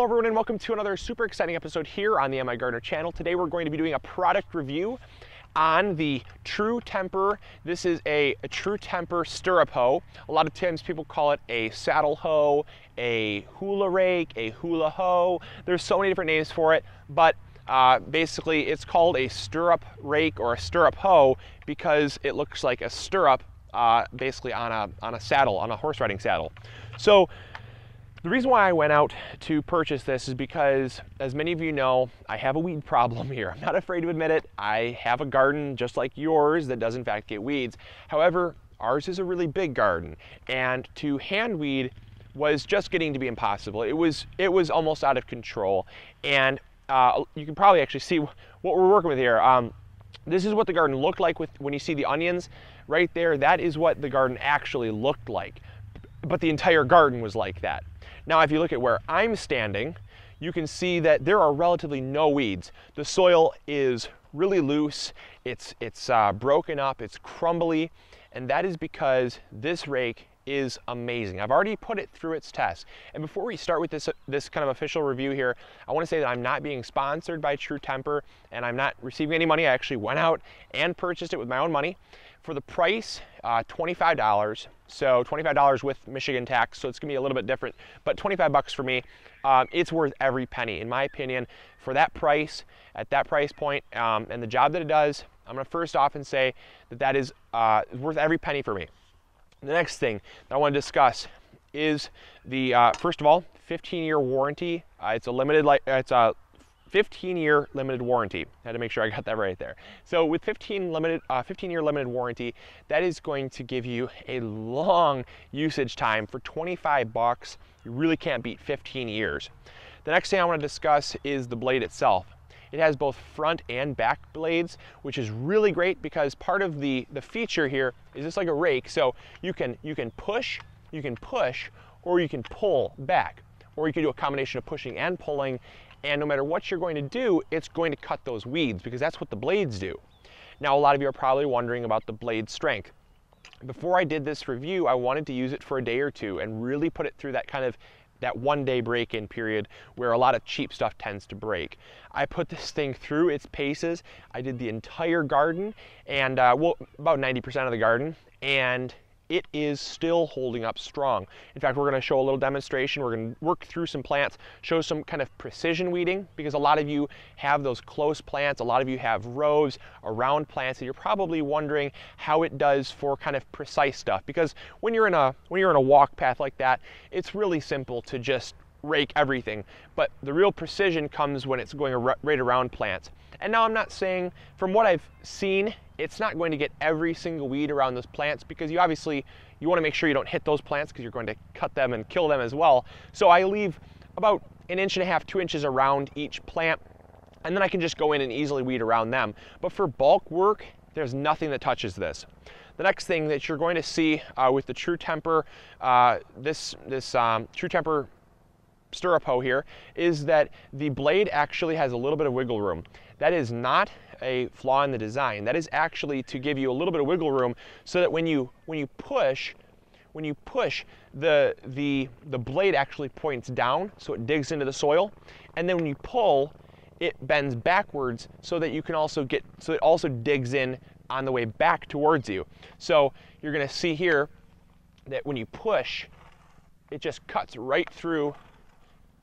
Hello everyone and welcome to another super exciting episode here on the MIgardener channel. Today we're going to be doing a product review on the True Temper. This is a True Temper Stirrup Hoe. A lot of times people call it a saddle hoe, a hula rake, a hula hoe. There's so many different names for it, but basically it's called a stirrup rake or a stirrup hoe because it looks like a stirrup basically on a saddle, on a horse riding saddle. So the reason why I went out to purchase this is because, as many of you know, I have a weed problem here. I'm not afraid to admit it. I have a garden just like yours that does in fact get weeds. However, ours is a really big garden, and to hand weed was just getting to be impossible. It was almost out of control, and you can probably actually see what we're working with here. This is what the garden looked like when you see the onions right there. That is what the garden actually looked like, but the entire garden was like that. Now, if you look at where I'm standing, you can see that there are relatively no weeds. The soil is really loose, it's broken up, it's crumbly, and that is because this rake is amazing. I've already put it through its test. And before we start with this kind of official review here, I want to say that I'm not being sponsored by True Temper, and I'm not receiving any money. I actually went out and purchased it with my own money. For the price, $25, so $25 with Michigan tax, so it's gonna be a little bit different, but 25 bucks for me. It's worth every penny, in my opinion. For that price, at that price point, and the job that it does, I'm gonna first off and say that is worth every penny for me. The next thing that I want to discuss is the, first of all, 15-year warranty. It's a 15-year limited warranty. I had to make sure I got that right there. So with 15-year limited warranty, that is going to give you a long usage time for 25 bucks. You really can't beat 15 years. The next thing I want to discuss is the blade itself. It has both front and back blades, which is really great because part of the feature here is just like a rake. So you can push, or you can pull back, or you can do a combination of pushing and pulling. And no matter what you're going to do, it's going to cut those weeds because that's what the blades do. Now, a lot of you are probably wondering about the blade strength. Before I did this review, I wanted to use it for a day or two and really put it through that one-day break-in period where a lot of cheap stuff tends to break. I put this thing through its paces. I did the entire garden, and well, about 90% of the garden, and it is still holding up strong. In fact, we're going to show a little demonstration. We're going to work through some plants, show some kind of precision weeding, because a lot of you have those close plants. A lot of you have rows around plants, and you're probably wondering how it does for kind of precise stuff. Because when you're in a walk path like that, it's really simple to just rake everything. But the real precision comes when it's going right around plants. And now I'm not saying, from what I've seen, it's not going to get every single weed around those plants, because you want to make sure you don't hit those plants because you're going to cut them and kill them as well. So I leave about 1.5 inches, 2 inches around each plant, and then I can just go in and easily weed around them. But for bulk work, there's nothing that touches this. The next thing that you're going to see with the True Temper, True Temper Stirrup Hoe here, is that the blade actually has a little bit of wiggle room. That is not a flaw in the design. That is actually to give you a little bit of wiggle room so that when you push, the blade actually points down, so it digs into the soil, and then when you pull, it bends backwards so that you can also it also digs in on the way back towards you. So you're going to see here that when you push, it just cuts right through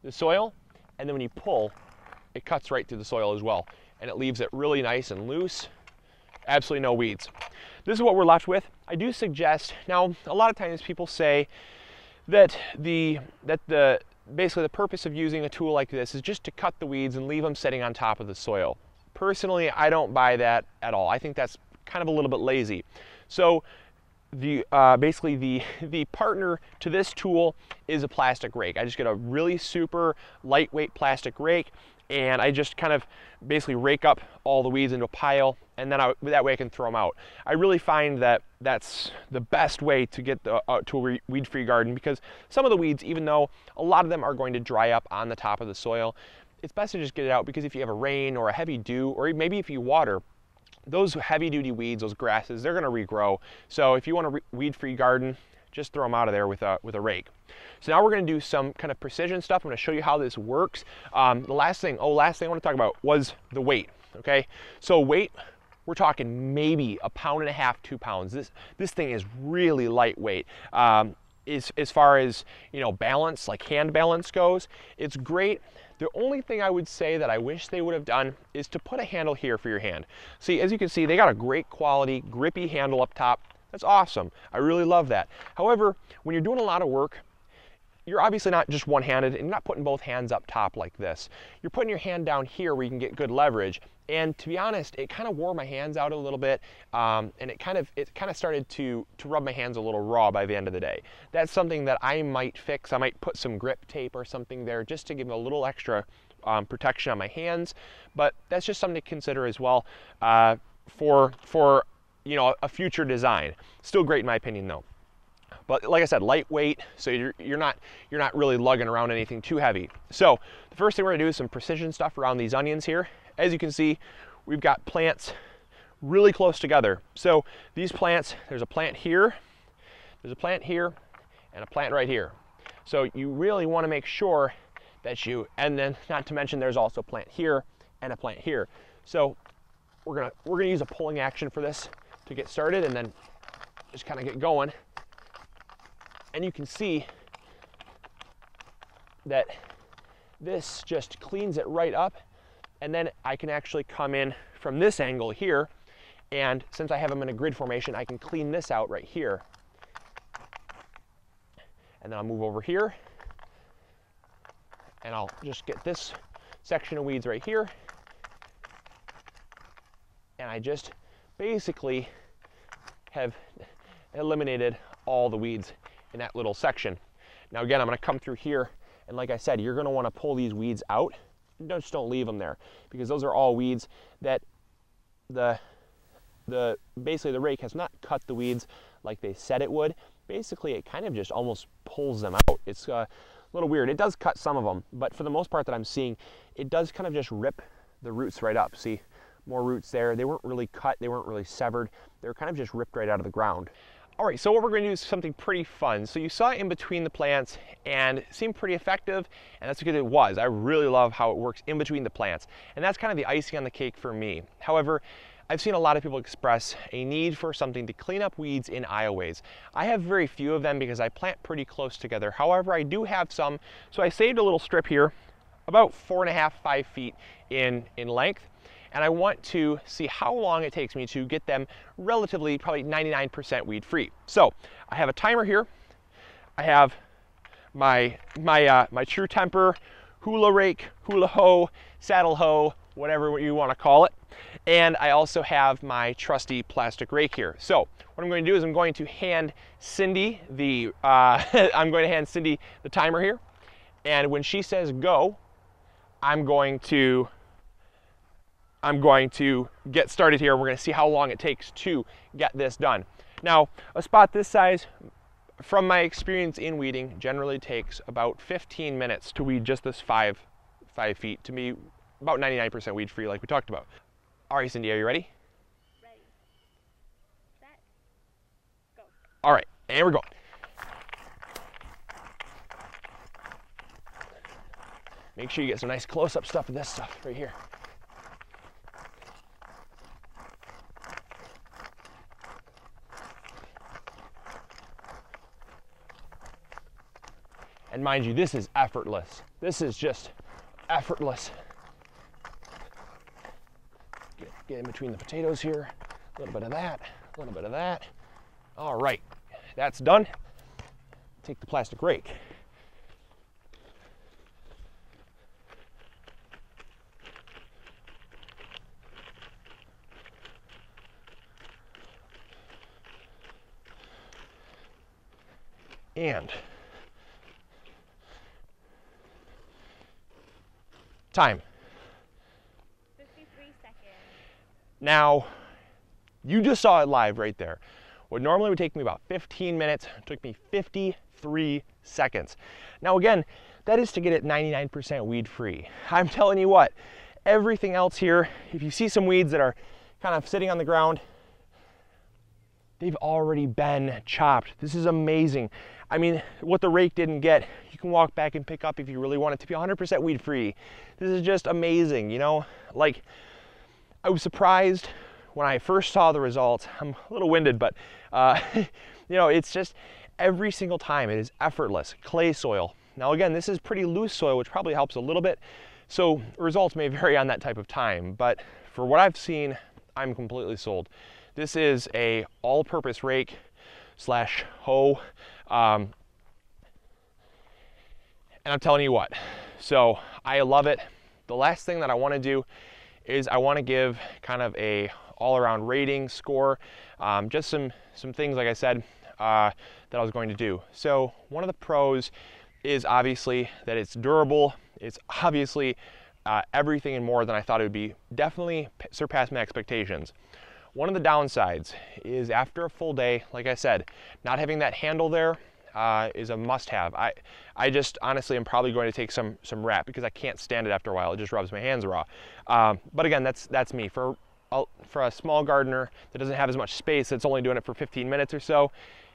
the soil, and then when you pull, it cuts right through the soil as well, and it leaves it really nice and loose. Absolutely no weeds. This is what we're left with. I do suggest, now a lot of times people say that basically the purpose of using a tool like this is just to cut the weeds and leave them sitting on top of the soil. Personally, I don't buy that at all. I think that's kind of a little bit lazy. So basically the partner to this tool is a plastic rake. I just get a really super lightweight plastic rake, and I just kind of basically rake up all the weeds into a pile, and then that way I can throw them out. I really find that that's the best way to get to a weed-free garden, because some of the weeds, even though a lot of them are going to dry up on the top of the soil, it's best to just get it out, because if you have a rain or a heavy dew, or maybe if you water, those heavy-duty weeds, those grasses, they're going to regrow. So if you want a weed-free garden, just throw them out of there with a rake. So now we're going to do some kind of precision stuff. I'm going to show you how this works. The last thing I want to talk about was the weight. Okay, so weight, we're talking maybe 1.5 pounds, 2 pounds. This thing is really lightweight. As far as, you know, balance, like hand balance goes, it's great. The only thing I would say that I wish they would have done is to put a handle here for your hand. See, as you can see, they got a great quality, grippy handle up top. That's awesome. I really love that. However, when you're doing a lot of work, you're obviously not just one-handed, and you're not putting both hands up top like this. You're putting your hand down here where you can get good leverage. And to be honest, it kind of wore my hands out a little bit, and it kind of started to rub my hands a little raw by the end of the day. That's something that I might fix. I might put some grip tape or something there just to give a little extra protection on my hands. But that's just something to consider as well for you know, a future design. Still great in my opinion though. But like I said, lightweight, so you're not really lugging around anything too heavy. So the first thing we're gonna do is some precision stuff around these onions here. As you can see, we've got plants really close together. So these plants, there's a plant here, there's a plant here, and a plant right here. So you really want to make sure that and then not to mention there's also a plant here and a plant here. So we're gonna use a pulling action for this to get started, and then just kind of get going. And you can see that this just cleans it right up, and then I can actually come in from this angle here, and since I have them in a grid formation, I can clean this out right here. And then I'll move over here, and I'll just get this section of weeds right here, and I just basically have eliminated all the weeds in that little section. Now again, I'm going to come through here, and like I said, you're going to want to pull these weeds out. Just don't leave them there, because those are all weeds that basically the rake has not cut the weeds like they said it would. Basically, it kind of just almost pulls them out. It's a little weird. It does cut some of them, but for the most part that I'm seeing, it does kind of just rip the roots right up. See, more roots there. They weren't really cut. They weren't really severed. They were kind of just ripped right out of the ground. All right, so what we're going to do is something pretty fun. So you saw it in between the plants, and it seemed pretty effective, and that's because it was. I really love how it works in between the plants, and that's kind of the icing on the cake for me. However, I've seen a lot of people express a need for something to clean up weeds in aisleways. I have very few of them because I plant pretty close together. However, I do have some, so I saved a little strip here, about 4.5, 5 feet in length. And I want to see how long it takes me to get them relatively, probably 99% weed free. So I have a timer here. I have my True Temper Hula rake, Hula Hoe, Saddle Hoe, whatever you want to call it. And I also have my trusty plastic rake here. So what I'm going to do is I'm going to hand Cindy the timer here. And when she says go, I'm going to get started here. We're going to see how long it takes to get this done. Now, a spot this size, from my experience in weeding, generally takes about 15 minutes to weed just this 5 feet, to be about 99% weed free like we talked about. All right, Cindy, are you ready? Ready. Set. Go. All right, and we're going. Make sure you get some nice close-up stuff of this stuff right here. And mind you, this is effortless. This is just effortless. Get in between the potatoes here. A little bit of that, a little bit of that. All right, that's done. Take the plastic rake. And time. 53 seconds. Now, you just saw it live right there. What normally would take me about 15 minutes took me 53 seconds. Now again, that is to get it 99% weed free. I'm telling you what, everything else here, if you see some weeds that are kind of sitting on the ground, they've already been chopped. This is amazing. I mean, what the rake didn't get, you can walk back and pick up if you really want it to be 100% weed free. This is just amazing, you know? Like, I was surprised when I first saw the results. I'm a little winded, but you know, it's just every single time it is effortless. Clay soil. Now again, this is pretty loose soil, which probably helps a little bit. So results may vary on that type of time, but for what I've seen, I'm completely sold. This is a all-purpose rake slash hoe. And I'm telling you what, so I love it. The last thing that I want to do is I want to give kind of a all-around rating score, just some things, like I said, that I was going to do. So one of the pros is obviously that it's durable. It's obviously everything and more than I thought it would be. Definitely surpassed my expectations. One of the downsides is after a full day, like I said, not having that handle there is a must-have. I just honestly am probably going to take some wrap because I can't stand it after a while. It just rubs my hands raw. But again, that's me. For a small gardener that doesn't have as much space, that's only doing it for 15 minutes or so,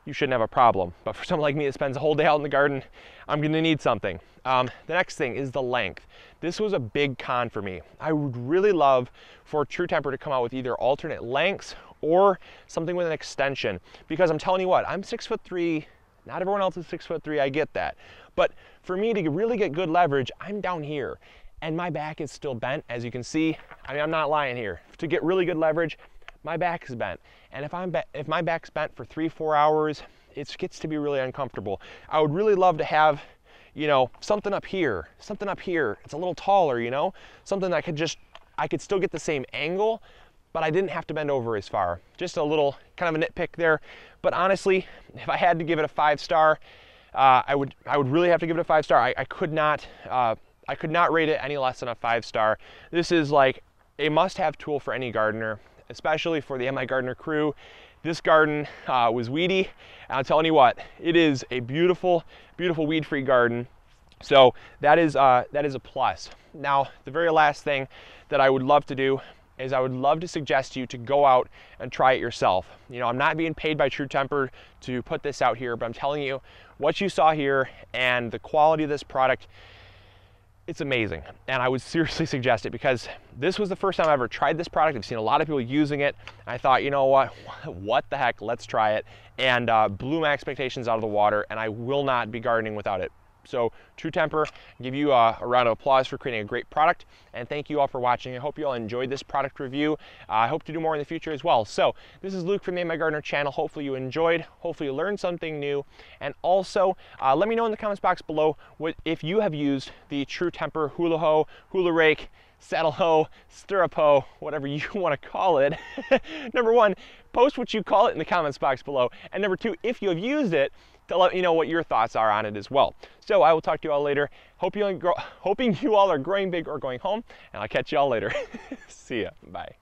you shouldn't have a problem. But for someone like me that spends a whole day out in the garden, I'm gonna need something. The next thing is the length. This was a big con for me. I would really love for True Temper to come out with either alternate lengths or something with an extension, because I'm telling you what, I'm 6'3", not everyone else is 6'3", I get that. But for me to really get good leverage, I'm down here and my back is still bent, as you can see. I mean, I'm not lying here. To get really good leverage, my back is bent. And if my back's bent for 3-4 hours, it gets to be really uncomfortable. I would really love to have, you know, something up here. It's a little taller, you know, something that I could still get the same angle, but I didn't have to bend over as far. Just a little kind of a nitpick there. But honestly, if I had to give it a 5-star, I would really have to give it a 5-star. I could not rate it any less than a 5-star. This is like a must-have tool for any gardener, especially for the MIgardener crew. This garden was weedy, and I'm telling you what, it is a beautiful, beautiful weed-free garden. So that is a plus. Now, the very last thing that I would love to do is I would love to suggest you to go out and try it yourself. You know, I'm not being paid by True Temper to put this out here, but I'm telling you, what you saw here and the quality of this product, it's amazing. And I would seriously suggest it, because this was the first time I ever tried this product. I've seen a lot of people using it. I thought, you know what the heck, let's try it. And blew my expectations out of the water, and I will not be gardening without it. So True Temper, give you a round of applause for creating a great product, and thank you all for watching. I hope you all enjoyed this product review. I hope to do more in the future as well. So this is Luke from the MIgardener channel. Hopefully you enjoyed, hopefully you learned something new, and also let me know in the comments box below if you have used the True Temper Hula Hoe, Hula Rake, Saddle Hoe, Stirrup Hoe, whatever you want to call it. Number one, post what you call it in the comments box below, and number two, if you have used it, to let me know what your thoughts are on it as well. So I will talk to you all later. Hoping you all are growing big or going home, and I'll catch you all later. See ya. Bye.